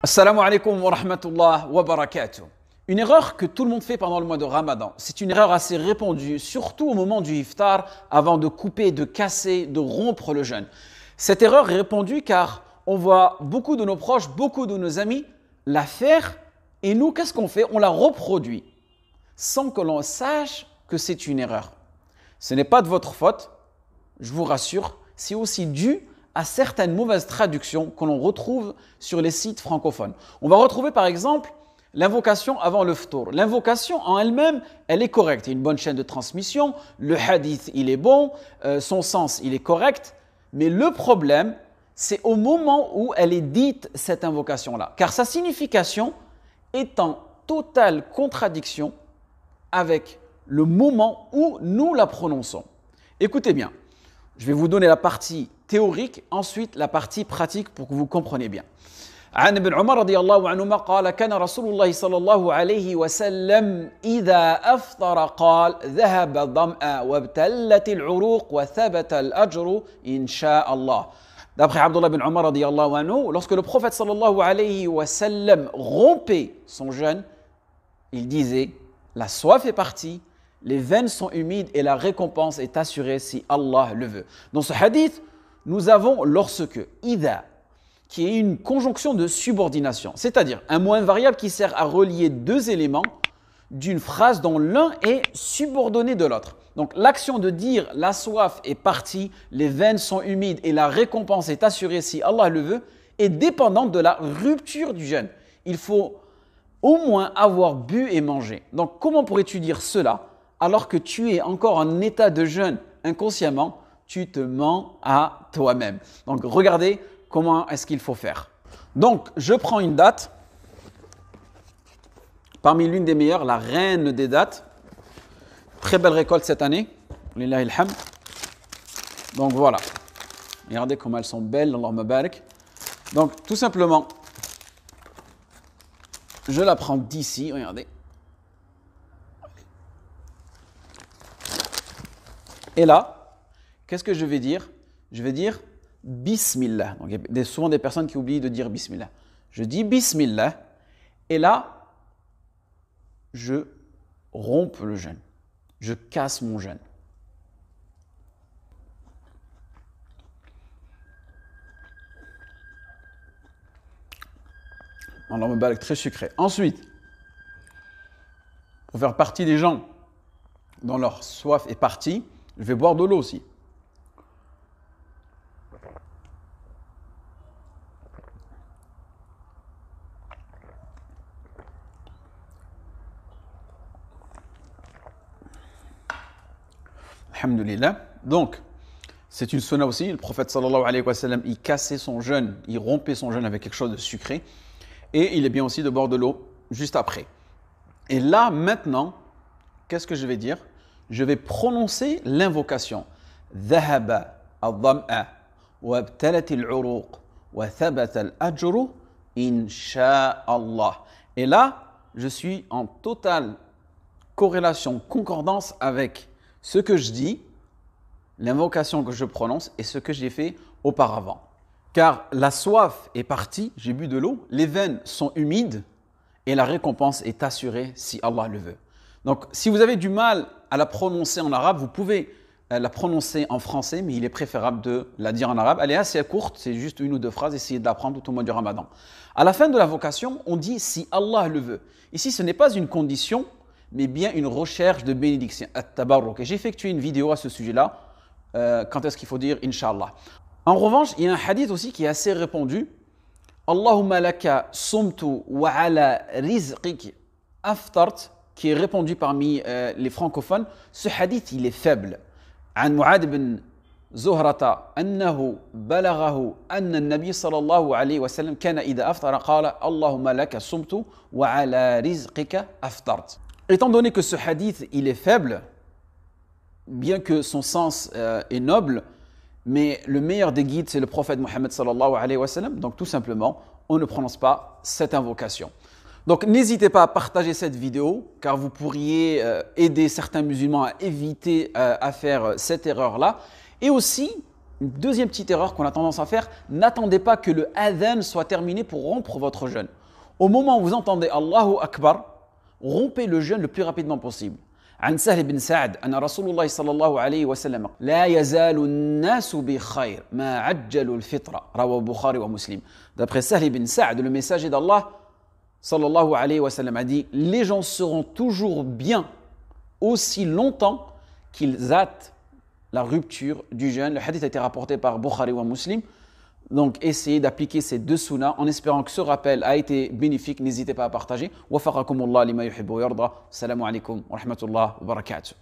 Assalamu alaikum wa rahmatullah wa barakatuh. Une erreur que tout le monde fait pendant le mois de Ramadan. C'est une erreur assez répandue, surtout au moment du iftar, avant de couper, de casser, de rompre le jeûne. Cette erreur est répandue car on voit beaucoup de nos proches, beaucoup de nos amis la faire et nous, qu'est-ce qu'on fait? On la reproduit sans que l'on sache que c'est une erreur. Ce n'est pas de votre faute, je vous rassure, c'est aussi dû à certaines mauvaises traductions que l'on retrouve sur les sites francophones. On va retrouver par exemple l'invocation avant le ftour. L'invocation en elle-même, elle est correcte. Il y a une bonne chaîne de transmission, le hadith, il est bon, son sens, il est correct. Mais le problème, c'est au moment où elle est dite, cette invocation-là. Car sa signification est en totale contradiction avec le moment où nous la prononçons. Écoutez bien, je vais vous donner la partie théorique, ensuite la partie pratique pour que vous compreniez bien. عن ابن عمر رضي الله عنهما قال كان رسول الله صلى الله عليه وسلم إذا أفطر قال ذهب الظمأ وابتلت العروق وثبت الأجر إن شاء الله. D'après Abdullah ibn Umar رضي الله عنه, lorsque le prophète صلى الله عليه وسلم rompait son jeûne, il disait la soif est partie, les veines sont humides et la récompense est assurée si Allah le veut. Dans ce hadith, nous avons lorsque, idha, qui est une conjonction de subordination, c'est-à-dire un mot invariable qui sert à relier deux éléments d'une phrase dont l'un est subordonné de l'autre. Donc l'action de dire la soif est partie, les veines sont humides et la récompense est assurée si Allah le veut, est dépendante de la rupture du jeûne. Il faut au moins avoir bu et mangé. Donc comment pourrais-tu dire cela alors que tu es encore en état de jeûne inconsciemment? Tu te mens à toi-même. Donc, regardez comment est-ce qu'il faut faire. Donc, je prends une date, parmi l'une des meilleures, la reine des dates. Très belle récolte cette année. Lillahi alhamd. Donc, voilà. Regardez comment elles sont belles, Allahumma barik. Donc, tout simplement, je la prends d'ici, regardez. Et là, qu'est-ce que je vais dire? Je vais dire Bismillah. Donc, il y a souvent des personnes qui oublient de dire Bismillah. Je dis Bismillah et là, je romps le jeûne. Je casse mon jeûne. Alors, on me balgue très sucré. Ensuite, pour faire partie des gens dont leur soif est partie, je vais boire de l'eau aussi. Alhamdulillah. Donc, c'est une sunna aussi. Le prophète sallallahu alayhi wa sallam, il cassait son jeûne, il rompait son jeûne avec quelque chose de sucré. Et il est bien aussi de boire de l'eau juste après. Et là, maintenant, qu'est-ce que je vais dire? Je vais prononcer l'invocation. ذهب الظمأ وابتلت العروق وثبت الأجر إن شاء الله. Et là, je suis en totale corrélation, concordance avec ce que je dis, l'invocation que je prononce et ce que j'ai fait auparavant. Car la soif est partie, j'ai bu de l'eau, les veines sont humides et la récompense est assurée si Allah le veut. Donc, si vous avez du mal à la prononcer en arabe, vous pouvez la prononcer en français, mais il est préférable de la dire en arabe. Elle est assez courte, c'est juste une ou deux phrases, essayez de l'apprendre tout au mois du Ramadan. À la fin de l'invocation, on dit si Allah le veut. Ici, ce n'est pas une condition, mais bien une recherche de bénédiction. At-tabarruk. Et j'ai effectué une vidéo à ce sujet-là. Quand est-ce qu'il faut dire Inch'Allah. En revanche, il y a un hadith aussi qui est assez répandu. Allahumma laka sumtu wa ala rizqik aftart, qui est répandu parmi les francophones. Ce hadith, il est faible. عن معاذ بن زهرة أنه بلغه أن النبي صلى الله عليه وسلم كان إذا أفطر قال اللهم لك صمت وعلى رزقك أفطرت. Étant donné que ce hadith, il est faible, bien que son sens est noble, mais le meilleur des guides, c'est le prophète Mohammed sallallahu alayhi wa sallam. Donc tout simplement, on ne prononce pas cette invocation. Donc n'hésitez pas à partager cette vidéo car vous pourriez aider certains musulmans à éviter à faire cette erreur-là. Et aussi, Une deuxième petite erreur qu'on a tendance à faire, n'attendez pas que le adhan soit terminé pour rompre votre jeûne. Au moment où vous entendez Allahu Akbar, rompez le jeûne le plus rapidement possible. عن سهل بن سعد أن رسول الله صلى الله عليه وسلم لا يزال الناس بخير ما عجلوا الفطرة رواه البخاري ومسلم. D'après Sahl ibn Sa'd, le messager d'Allah sallallahu alayhi wa sallam a dit: les gens seront toujours bien aussi longtemps qu'ils hâtent la rupture du jeûne. Le hadith a été rapporté par Bukhari wa Muslim. Donc essayez d'appliquer ces deux sunnas en espérant que ce rappel a été bénéfique. N'hésitez pas à partager. Wafaqakumullah lima yuhibbu wa yarda. Assalamu alaikum wa rahmatullah wa barakatuh.